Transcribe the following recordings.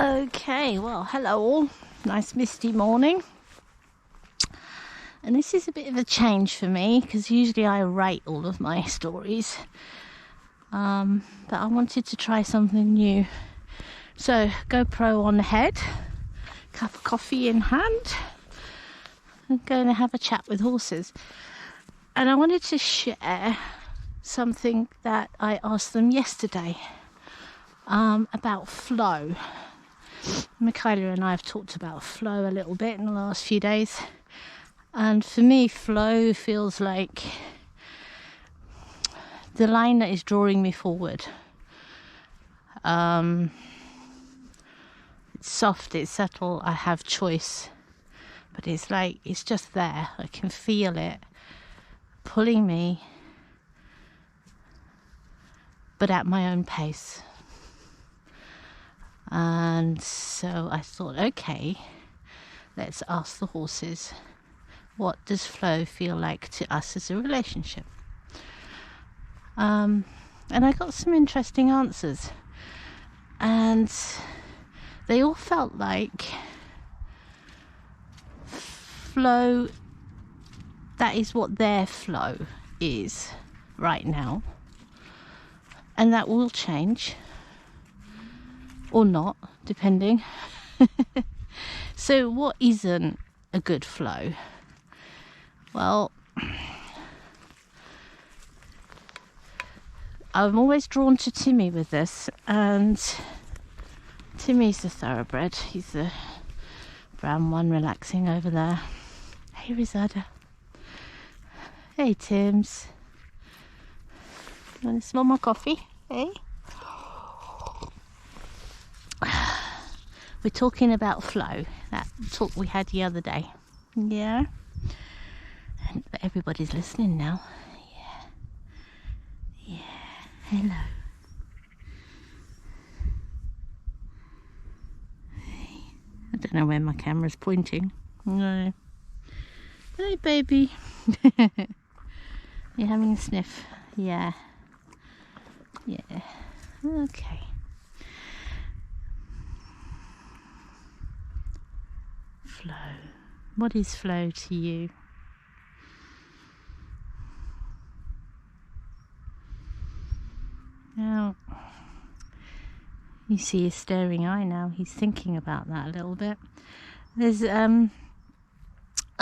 Okay, well, hello all. Nice misty morning. And this is a bit of a change for me because usually I write all of my stories. But I wanted to try something new. So, GoPro on the head, cup of coffee in hand. I'm going to have a chat with horses. And I wanted to share something that I asked them yesterday about flow. Michaela and I have talked about flow a little bit in the last few days, and for me flow feels like the line that is drawing me forward. It's soft, it's subtle, I have choice, but it's like it's just there. I can feel it pulling me, but at my own pace. And so I thought, okay, let's ask the horses, what does flow feel like to us as a relationship? And I got some interesting answers, and they all felt like flow, that is what their flow is right now, and that will change or not, depending. So what isn't a good flow? Well, I'm always drawn to Timmy with this, and Timmy's the thoroughbred. He's the brown one relaxing over there. Hey Risada. Hey Tims. You want to smell my coffee? Hey? We're talking about flow, that talk we had the other day. Yeah? And everybody's listening now. Yeah. Hello. Hey. I don't know where my camera's pointing. No. Hey baby. You're having a sniff? Yeah. Yeah. Okay. Flow. What is flow to you? Now, you see his staring eye now. He's thinking about that a little bit. There's a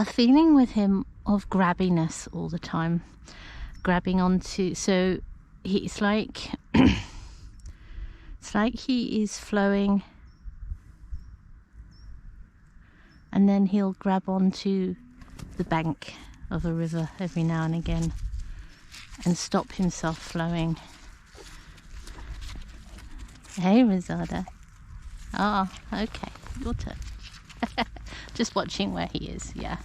feeling with him of grabbiness all the time. Grabbing onto, so it's like it's like he is flowing, and then he'll grab onto the bank of a river every now and again and stop himself flowing. Hey Risada. Ah, okay, your turn. Just watching where he is, yeah.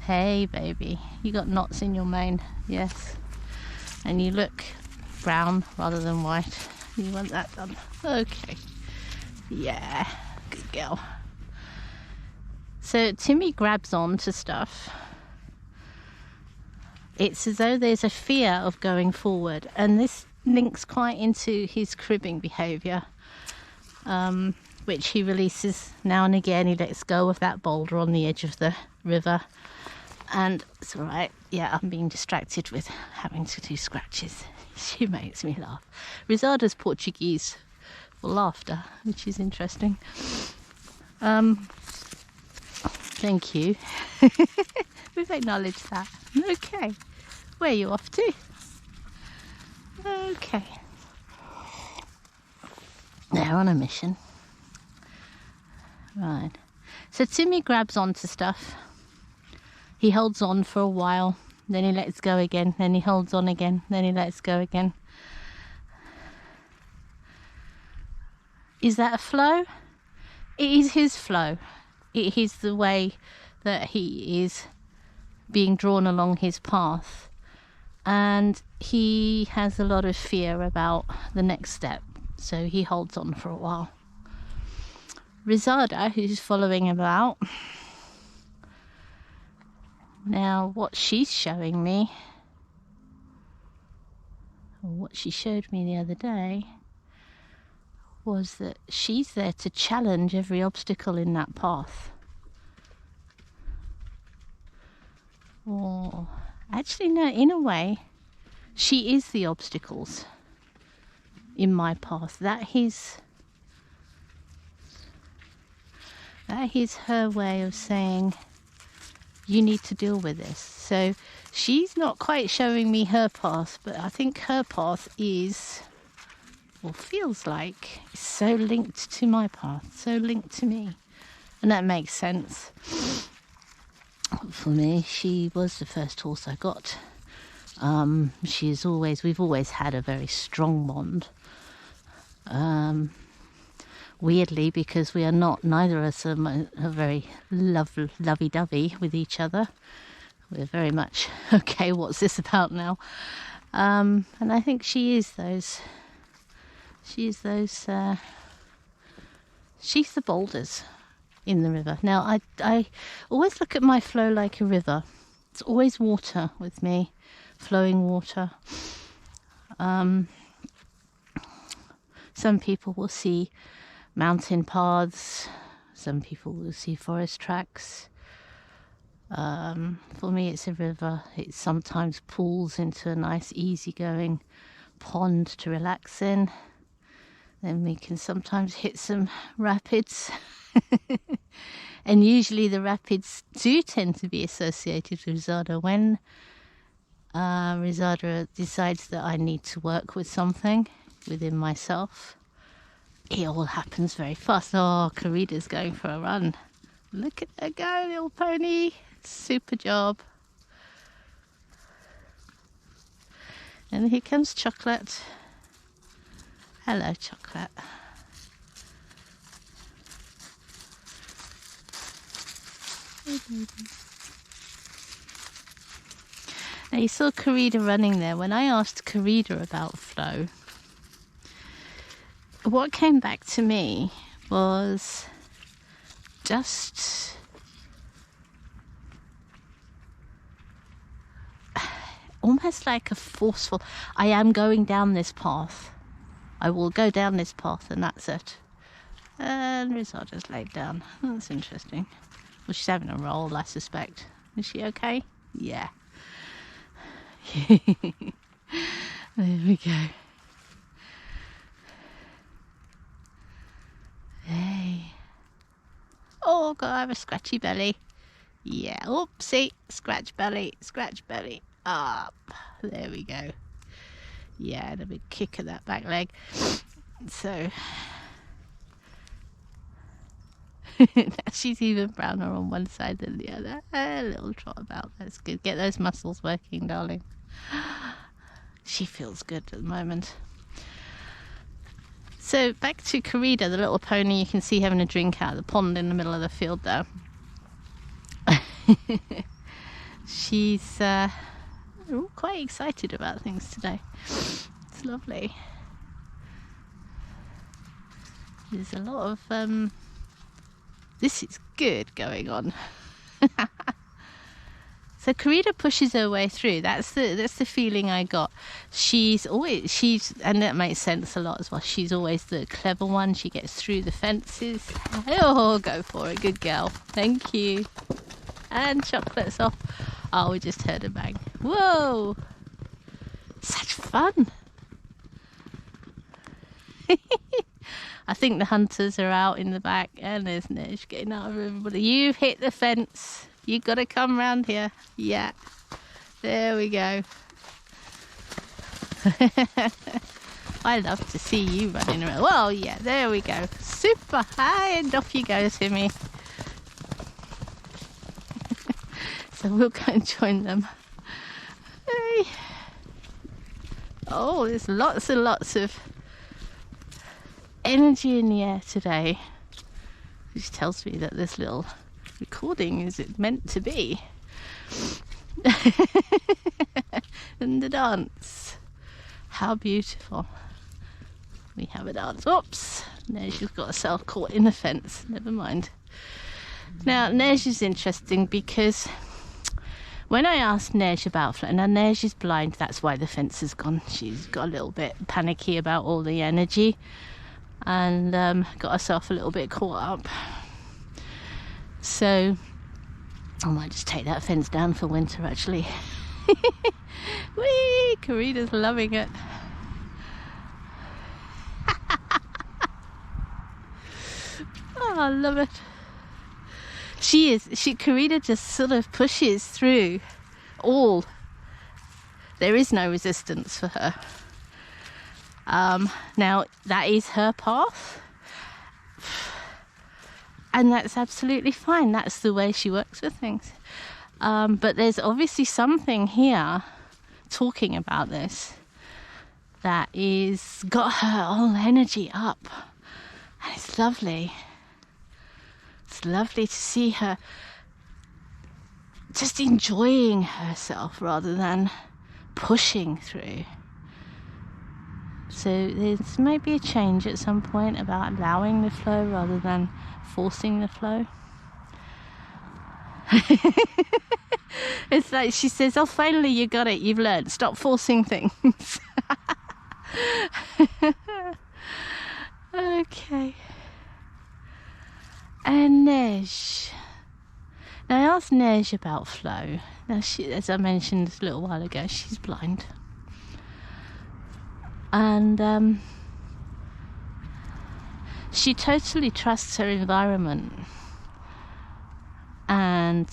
Hey baby, you got knots in your mane, yes. And you look brown rather than white. You want that done? Okay. Yeah, good girl. So Timmy grabs on to stuff. It's as though there's a fear of going forward, and this links quite into his cribbing behaviour, which he releases now and again. He lets go of that boulder on the edge of the river, and it's all right. Yeah, I'm being distracted with having to do scratches. She makes me laugh. Risada's Portuguese for laughter, which is interesting. Thank you. We've acknowledged that. Okay. Where are you off to? Okay. They're on a mission. Right. So Timmy grabs onto stuff. He holds on for a while, then he lets go again, then he holds on again, then he lets go again. Is that a flow? It is his flow. It is the way that he is being drawn along his path. And he has a lot of fear about the next step, so he holds on for a while. Risada, who's following him out, now what she's showing me, or what she showed me the other day, was that she's there to challenge every obstacle in that path. Or actually, no, in a way, she is the obstacles in my path. That is her way of saying, you need to deal with this. So she's not quite showing me her path, but I think her path is, or feels like, is so linked to my path, so linked to me. And that makes sense. For me, she was the first horse I got. We've always had a very strong bond. Weirdly, because we are not, neither of us are very lovey-dovey with each other. We're very much, okay, what's this about now? And I think she's the boulders in the river. Now, I always look at my flow like a river. It's always water with me, flowing water. Some people will see mountain paths, some people will see forest tracks. For me, it's a river. It sometimes pools into a nice easygoing pond to relax in. Then we can sometimes hit some rapids. And usually the rapids do tend to be associated with Risada. When Risada decides that I need to work with something within myself, it all happens very fast. Oh, Karida's going for a run. Look at her go, little pony. Super job. And here comes Chocolate. Hello, Chocolate. Hey, baby. Now you saw Karida running there. When I asked Karida about flow, what came back to me was just almost like a forceful, I am going down this path. I will go down this path and that's it. And Risada's laid down. That's interesting. Well, she's having a roll, I suspect. Is she okay? Yeah. There we go. Hey. Oh, God, I have a scratchy belly. Yeah, oopsie. Scratch belly, scratch belly. Up. There we go. Yeah, and a big kick at that back leg. So, she's even browner on one side than the other. A little trot about. That's good. Get those muscles working, darling. She feels good at the moment. So back to Karida, the little pony you can see having a drink out of the pond in the middle of the field there. She's quite excited about things today. It's lovely. There's a lot of this is good going on. So Karida pushes her way through. That's the feeling I got. She's and that makes sense a lot as well. She's always the clever one. She gets through the fences. Oh, go for it, good girl. Thank you. And Chocolate's off. Oh, we just heard a bang. Whoa, such fun. I think the hunters are out in the back, and there's Nej getting out of everybody. You've hit the fence. You've got to come round here. Yeah. There we go. I love to see you running around. Well, yeah, there we go. Super high, and off you go, Timmy. So we'll go and join them. Hey. Oh, there's lots and lots of energy in the air today, which tells me that this little recording is it meant to be. And the dance, how beautiful. We have a dance. Oops, Nej's got herself caught in a fence. Never mind. Now Nej is interesting because when I asked Nej about flow, now Nej is blind, that's why the fence has gone. She's got a little bit panicky about all the energy. and got herself a little bit caught up. So I might just take that fence down for winter, actually. Whee! Karina's loving it. Oh, I love it. Karina just sort of pushes through all. There is no resistance for her. Now, that is her path. And that's absolutely fine. That's the way she works with things. But there's obviously something here talking about this that is got her whole energy up. And it's lovely. It's lovely to see her just enjoying herself rather than pushing through. So there's maybe a change at some point about allowing the flow rather than forcing the flow. It's like she says, oh, finally you got it, you've learned, stop forcing things. Okay. And Nej. Now I asked Nej about flow. Now she, as I mentioned a little while ago, she's blind. And she totally trusts her environment, and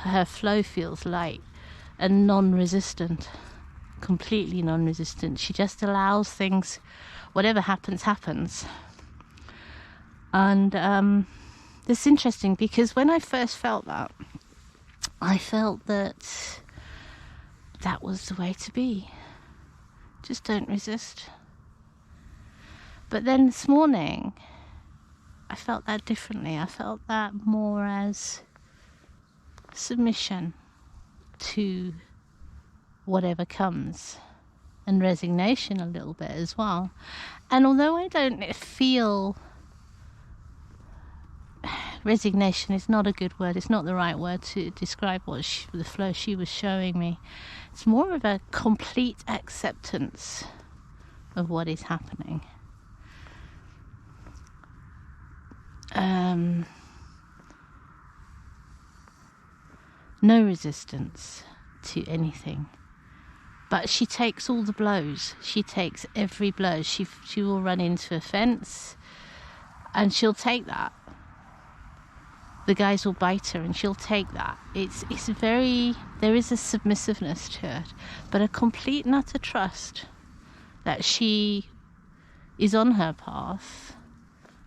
her flow feels light and non-resistant, completely non-resistant. She just allows things, whatever happens, happens. And it's interesting because when I first felt that, I felt that that was the way to be. Just don't resist. But then this morning, I felt that differently. I felt that more as submission to whatever comes, and resignation a little bit as well. And although I don't feel, resignation is not a good word, it's not the right word to describe what the flow she was showing me. It's more of a complete acceptance of what is happening. No resistance to anything. But she takes all the blows. She takes every blow. She will run into a fence and she'll take that. The guys will bite her and she'll take that. It's very, there is a submissiveness to it, but a complete and utter trust that she is on her path,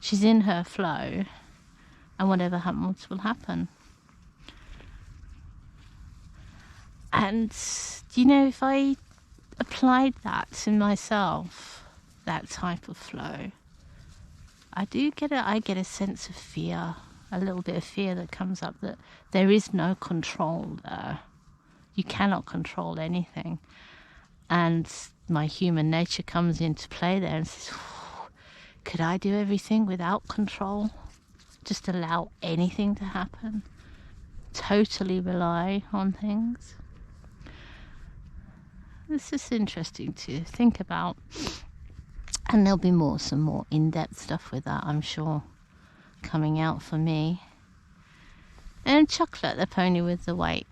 she's in her flow, and whatever happens will happen. And, you know, if I applied that to myself, that type of flow, I get a sense of fear, a little bit of fear that comes up that there is no control there. You cannot control anything. And my human nature comes into play there and says, could I do everything without control? Just allow anything to happen? Totally rely on things? It's just interesting to think about. And there'll be some more in-depth stuff with that, I'm sure, coming out for me. And Chocolate, the pony with the white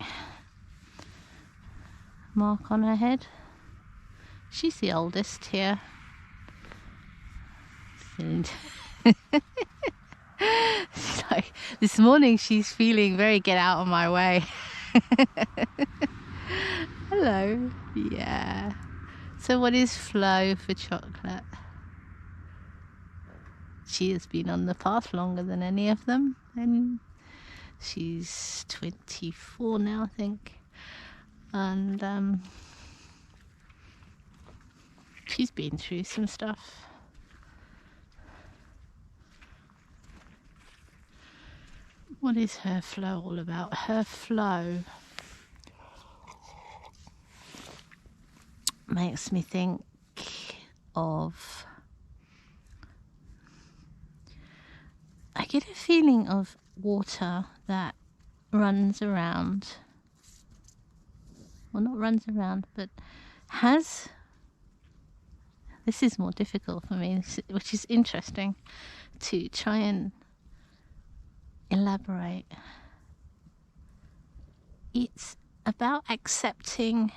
mark on her head. She's the oldest here. Like, this morning she's feeling very get out of my way. Hello. Yeah. So what is flow for Chocolate? She has been on the path longer than any of them, and she's 24 now, I think. And she's been through some stuff. What is her flow all about? Her flow makes me think of, I get a feeling of water that runs around, well, not runs around, but has This is more difficult for me, which is interesting to try and elaborate. It's about accepting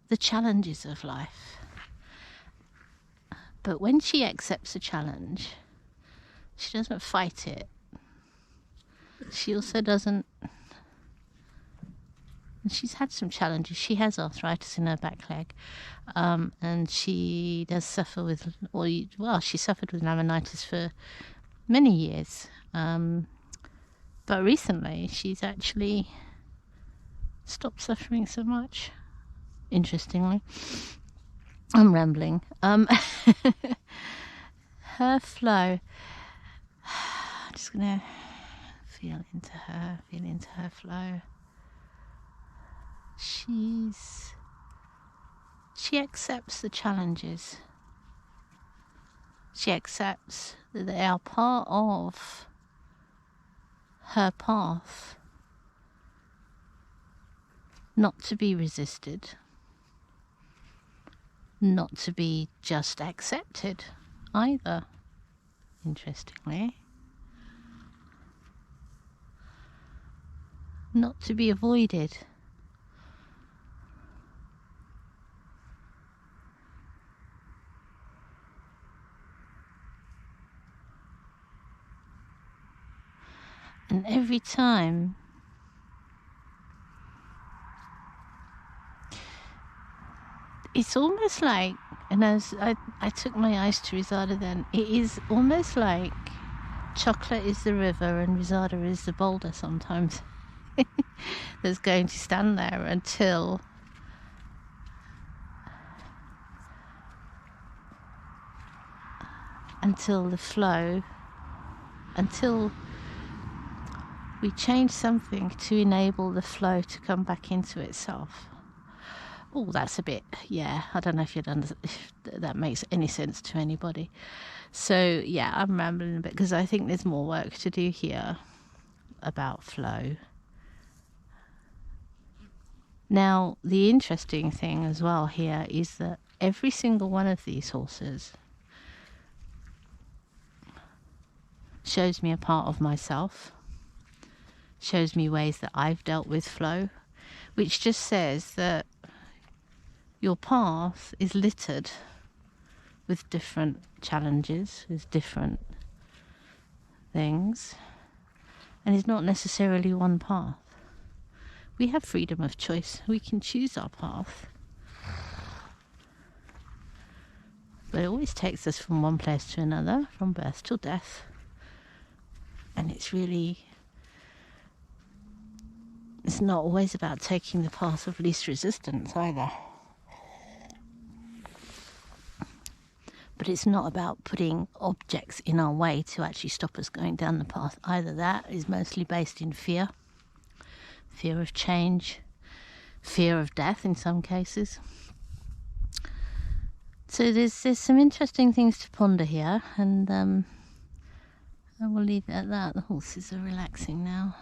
the challenges of life. But when she accepts a challenge, she doesn't fight it. She also doesn't... She's had some challenges. She has arthritis in her back leg, and she does suffer with... she suffered with laminitis for many years. But recently, she's actually stopped suffering so much, interestingly. I'm rambling. Her flow. I'm just gonna feel into her flow. She accepts the challenges. She accepts that they are part of her path, not to be resisted, not to be just accepted either, interestingly. Not to be avoided. And every time it's almost like, and as I took my eyes to Risada then, it is almost like chocolate is the river and Risada is the boulder sometimes that's going to stand there until the flow, until we change something to enable the flow to come back into itself. Oh, that's a bit, I don't know if if that makes any sense to anybody. So, I'm rambling a bit because I think there's more work to do here about flow. Now, the interesting thing as well here is that every single one of these horses shows me a part of myself, shows me ways that I've dealt with flow, which just says that your path is littered with different challenges, with different things, and is not necessarily one path. We have freedom of choice. We can choose our path. But it always takes us from one place to another, from birth till death. And it's not always about taking the path of least resistance either. But it's not about putting objects in our way to actually stop us going down the path either. That is mostly based in fear of change, fear of death in some cases. So there's some interesting things to ponder here, and I will leave it at that. The horses are relaxing now,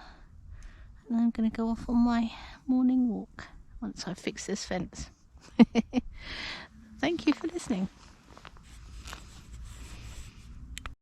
and I'm going to go off on my morning walk once I fix this fence. Thank you for listening.